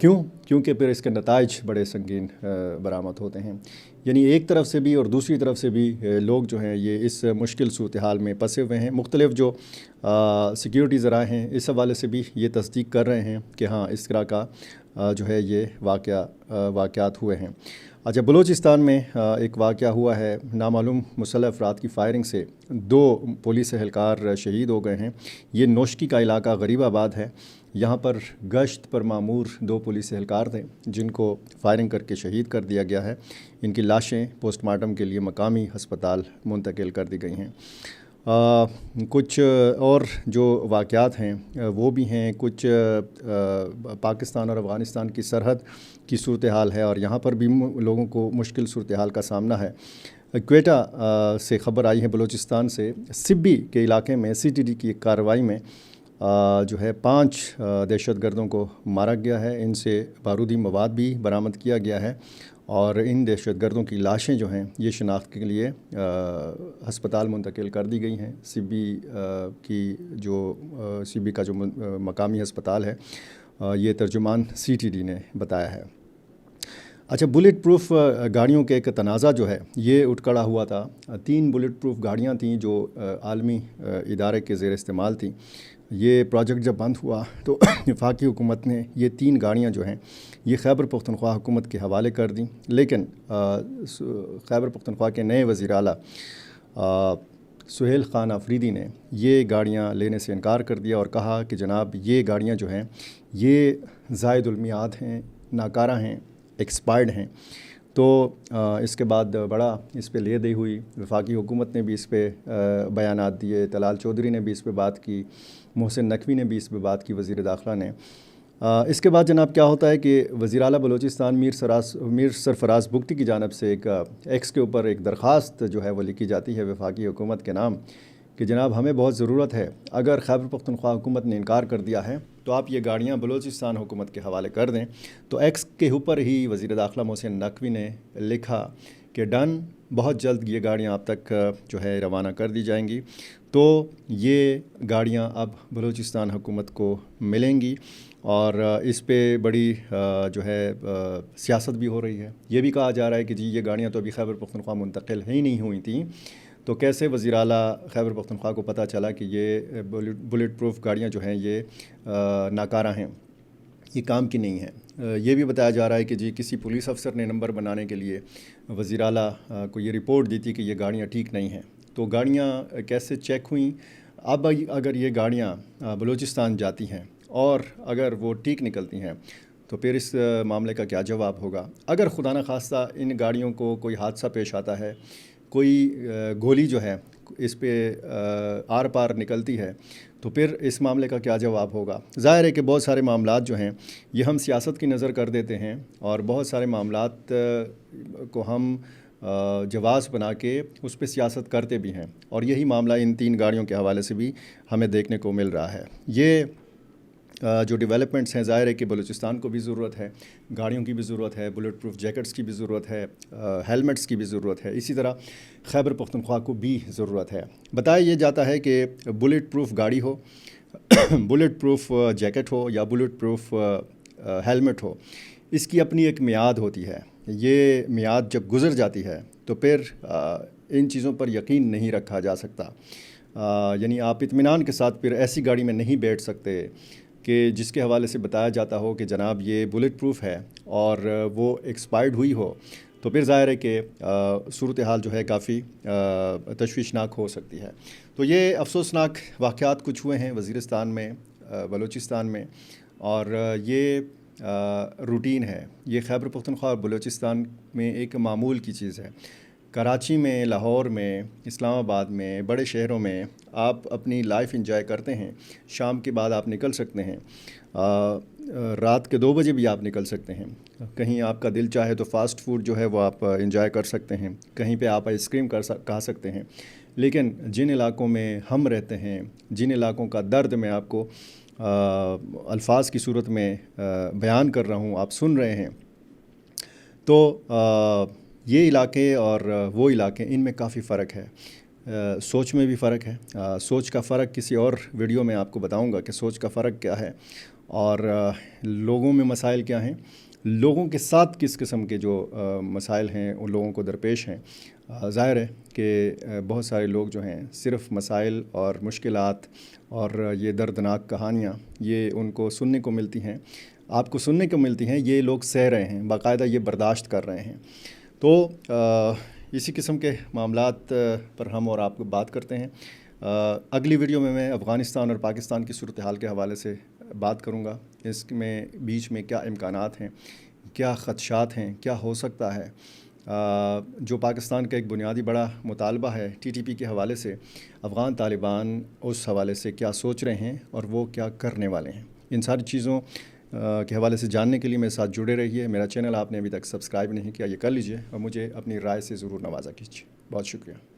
کیوں؟ کیونکہ پھر اس کے نتائج بڑے سنگین برآمد ہوتے ہیں. یعنی ایک طرف سے بھی اور دوسری طرف سے بھی لوگ جو ہیں یہ اس مشکل صورتحال میں پھنسے ہوئے ہیں. مختلف جو سیکیورٹی ذرائع ہیں اس حوالے سے بھی یہ تصدیق کر رہے ہیں کہ ہاں اس طرح کا جو ہے یہ واقعات ہوئے ہیں. اچھا، بلوچستان میں ایک واقعہ ہوا ہے. نامعلوم مسلح افراد کی فائرنگ سے 2 پولیس اہلکار شہید ہو گئے ہیں. یہ نوشکی کا علاقہ غریب آباد ہے. یہاں پر گشت پر مامور 2 پولیس اہلکار تھے جن کو فائرنگ کر کے شہید کر دیا گیا ہے. ان کی لاشیں پوسٹ مارٹم کے لیے مقامی ہسپتال منتقل کر دی گئی ہیں. کچھ اور جو واقعات ہیں وہ بھی ہیں. کچھ پاکستان اور افغانستان کی سرحد کی صورتحال ہے اور یہاں پر بھی لوگوں کو مشکل صورتحال کا سامنا ہے. کوئٹہ سے خبر آئی ہے بلوچستان سے، سبی کے علاقے میں CTD کی ایک کارروائی میں جو ہے 5 دہشت گردوں کو مارا گیا ہے. ان سے بارودی مواد بھی برآمد کیا گیا ہے اور ان دہشت گردوں کی لاشیں جو ہیں یہ شناخت کے لیے ہسپتال منتقل کر دی گئی ہیں. سبی کا جو مقامی ہسپتال ہے یہ ترجمان CTD نے بتایا ہے. اچھا، بلٹ پروف گاڑیوں کے ایک تنازع جو ہے یہ اٹھ کھڑا ہوا تھا. 3 بلٹ پروف گاڑیاں تھیں جو عالمی ادارے کے زیر استعمال تھیں. یہ پروجیکٹ جب بند ہوا تو وفاقی حکومت نے یہ 3 گاڑیاں جو ہیں یہ خیبر پختونخوا حکومت کے حوالے کر دیں. لیکن خیبر پختونخوا کے نئے وزیر اعلیٰ سہیل خان آفریدی نے یہ گاڑیاں لینے سے انکار کر دیا اور کہا کہ جناب یہ گاڑیاں جو ہیں یہ زائد المیعاد ہیں، ناکارہ ہیں، ایکسپائرڈ ہیں. تو اس کے بعد بڑا اس پہ لے دے ہوئی. وفاقی حکومت نے بھی اس پہ بیانات دیے، طلال چودھری نے بھی اس پہ بات کی، محسن نقوی نے بھی اس پہ بات کی، وزیر داخلہ نے. اس کے بعد جناب کیا ہوتا ہے کہ وزیر اعلیٰ بلوچستان میر سرفراز بگٹی کی جانب سے ایک ایکس کے اوپر ایک درخواست جو ہے وہ لکھی جاتی ہے وفاقی حکومت کے نام کہ جناب ہمیں بہت ضرورت ہے. اگر خیبر پختونخوا حکومت نے انکار کر دیا ہے تو آپ یہ گاڑیاں بلوچستان حکومت کے حوالے کر دیں. تو ایکس کے اوپر ہی وزیر داخلہ محسن نقوی نے لکھا کہ ڈن، بہت جلد یہ گاڑیاں آپ تک جو ہے روانہ کر دی جائیں گی. تو یہ گاڑیاں اب بلوچستان حکومت کو ملیں گی اور اس پہ بڑی جو ہے سیاست بھی ہو رہی ہے. یہ بھی کہا جا رہا ہے کہ جی یہ گاڑیاں تو ابھی خیبر پختونخوا منتقل ہی نہیں ہوئی تھیں، تو کیسے وزیر اعلیٰ خیبر پختونخوا کو پتہ چلا کہ یہ بلٹ پروف گاڑیاں جو ہیں یہ ناکارہ ہیں، یہ کام کی نہیں ہیں. یہ بھی بتایا جا رہا ہے کہ جی کسی پولیس افسر نے نمبر بنانے کے لیے وزیر اعلیٰ کو یہ رپورٹ دی تھی کہ یہ گاڑیاں ٹھیک نہیں ہیں. تو گاڑیاں کیسے چیک ہوئیں؟ اب اگر یہ گاڑیاں بلوچستان جاتی ہیں اور اگر وہ ٹھیک نکلتی ہیں تو پھر اس معاملے کا کیا جواب ہوگا؟ اگر خدا نخواستہ ان گاڑیوں کو کوئی حادثہ پیش آتا ہے، کوئی گولی جو ہے اس پہ آر پار نکلتی ہے، تو پھر اس معاملے کا کیا جواب ہوگا؟ ظاہر ہے کہ بہت سارے معاملات جو ہیں یہ ہم سیاست کی نظر کر دیتے ہیں اور بہت سارے معاملات کو ہم جواز بنا کے اس پہ سیاست کرتے بھی ہیں، اور یہی معاملہ ان 3 گاڑیوں کے حوالے سے بھی ہمیں دیکھنے کو مل رہا ہے. یہ جو ڈیولپمنٹس ہیں، ظاہر ہے کہ بلوچستان کو بھی ضرورت ہے، گاڑیوں کی بھی ضرورت ہے، بلٹ پروف جیکٹس کی بھی ضرورت ہے، ہیلمٹس کی بھی ضرورت ہے، اسی طرح خیبر پختونخوا کو بھی ضرورت ہے. بتایا یہ جاتا ہے کہ بلٹ پروف گاڑی ہو، بلٹ پروف جیکٹ ہو یا بلٹ پروف ہیلمٹ ہو، اس کی اپنی ایک میعاد ہوتی ہے. یہ میعاد جب گزر جاتی ہے تو پھر ان چیزوں پر یقین نہیں رکھا جا سکتا. یعنی آپ اطمینان کے ساتھ پھر ایسی گاڑی میں نہیں بیٹھ سکتے کہ جس کے حوالے سے بتایا جاتا ہو کہ جناب یہ بلٹ پروف ہے اور وہ ایکسپائرڈ ہوئی ہو. تو پھر ظاہر ہے کہ صورتحال جو ہے کافی تشویشناک ہو سکتی ہے. تو یہ افسوسناک واقعات کچھ ہوئے ہیں وزیرستان میں، بلوچستان میں، اور یہ روٹین ہے. یہ خیبر پختونخوا اور بلوچستان میں ایک معمول کی چیز ہے. کراچی میں، لاہور میں، اسلام آباد میں، بڑے شہروں میں آپ اپنی لائف انجوائے کرتے ہیں. شام کے بعد آپ نکل سکتے ہیں، رات کے 2 بجے بھی آپ نکل سکتے ہیں. کہیں آپ کا دل چاہے تو فاسٹ فوڈ جو ہے وہ آپ انجوائے کر سکتے ہیں، کہیں پہ آپ آئس کریم کھا سکتے ہیں. لیکن جن علاقوں میں ہم رہتے ہیں، جن علاقوں کا درد میں آپ کو الفاظ کی صورت میں بیان کر رہا ہوں، آپ سن رہے ہیں، تو یہ علاقے اور وہ علاقے، ان میں کافی فرق ہے. سوچ میں بھی فرق ہے. سوچ کا فرق کسی اور ویڈیو میں آپ کو بتاؤں گا کہ سوچ کا فرق کیا ہے. اور لوگوں میں مسائل کیا ہیں، لوگوں کے ساتھ کس قسم کے جو مسائل ہیں ان لوگوں کو درپیش ہیں۔ ظاہر ہے کہ بہت سارے لوگ جو ہیں صرف مسائل اور مشکلات اور یہ دردناک کہانیاں یہ ان کو سننے کو ملتی ہیں، آپ کو سننے کو ملتی ہیں، یہ لوگ سہ رہے ہیں، باقاعدہ یہ برداشت کر رہے ہیں۔ تو اسی قسم کے معاملات پر ہم اور آپ کو بات کرتے ہیں۔ اگلی ویڈیو میں افغانستان اور پاکستان کی صورتحال کے حوالے سے بات کروں گا، اس میں بیچ میں کیا امکانات ہیں، کیا خدشات ہیں، کیا ہو سکتا ہے۔ جو پاکستان کا ایک بنیادی بڑا مطالبہ ہے TTP کے حوالے سے، افغان طالبان اس حوالے سے کیا سوچ رہے ہیں اور وہ کیا کرنے والے ہیں، ان ساری چیزوں کے حوالے سے جاننے کے لیے میرے ساتھ جڑے رہیے۔ میرا چینل آپ نے ابھی تک سبسکرائب نہیں کیا، یہ کر لیجئے اور مجھے اپنی رائے سے ضرور نوازا کیجیے۔ بہت شکریہ۔